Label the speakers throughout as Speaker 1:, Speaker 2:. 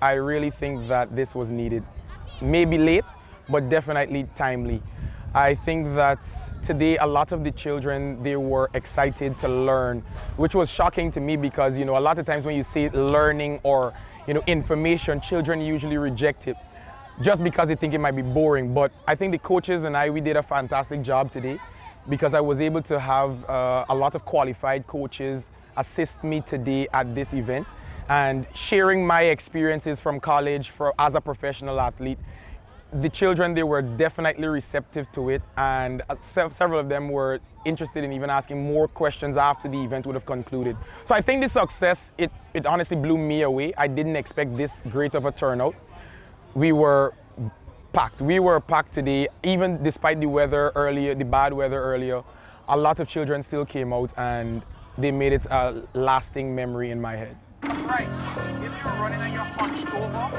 Speaker 1: I really think that this was needed. Maybe late, but definitely timely. I think that today a lot of the children, they were excited to learn, which was shocking to me because, a lot of times when you say learning or, information, children usually reject it just because they think it might be boring. But I think the coaches and we did a fantastic job today because I was able to have a lot of qualified coaches assist me today at this event and sharing my experiences from college as a professional athlete. The children, they were definitely receptive to it, and several of them were interested in even asking more questions after the event would have concluded. So I think the success, it honestly blew me away. I didn't expect this great of a turnout. We were packed. We were packed today, even despite the weather earlier, the bad weather earlier. A lot of children still came out and they made it a lasting memory in my head.
Speaker 2: Right. If you're running and you're hunched over,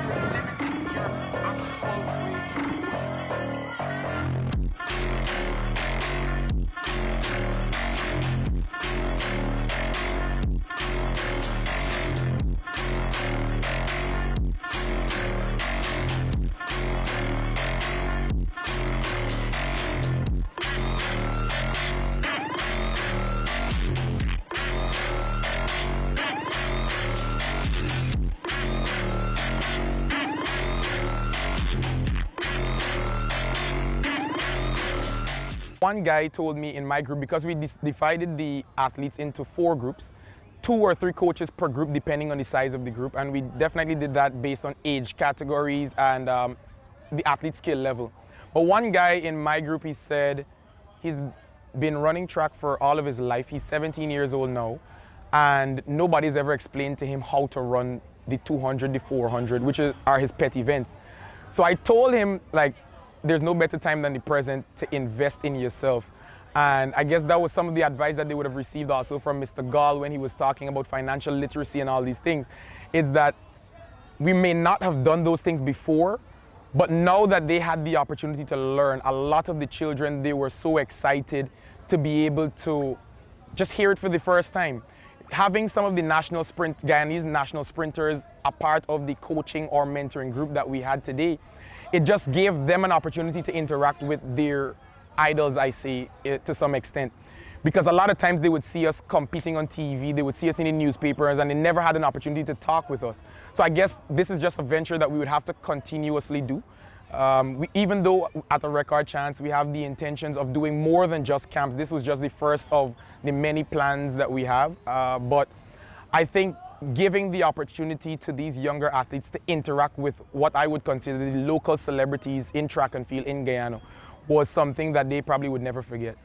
Speaker 2: you're limiting your actual weight of
Speaker 1: One guy told me in my group, because we divided the athletes into 4 groups, 2 or 3 coaches per group depending on the size of the group, and we definitely did that based on age categories and the athlete skill level. But one guy in my group, he said he's been running track for all of his life. He's 17 years old now, and nobody's ever explained to him how to run the 200, the 400, which are his pet events. So I told him, there's no better time than the present to invest in yourself. And I guess that was some of the advice that they would have received also from Mr. Gall when he was talking about financial literacy and all these things. It's that we may not have done those things before, but now that they had the opportunity to learn, a lot of the children, they were so excited to be able to just hear it for the first time. Having some of the Guyanese national sprinters a part of the coaching or mentoring group that we had today, it just gave them an opportunity to interact with their idols, I say, to some extent. Because a lot of times they would see us competing on TV, they would see us in the newspapers, and they never had an opportunity to talk with us. So I guess this is just a venture that we would have to continuously do. Even though at the Record Chance, we have the intentions of doing more than just camps. This was just the first of the many plans that we have. But I think giving the opportunity to these younger athletes to interact with what I would consider the local celebrities in track and field in Guyana was something that they probably would never forget.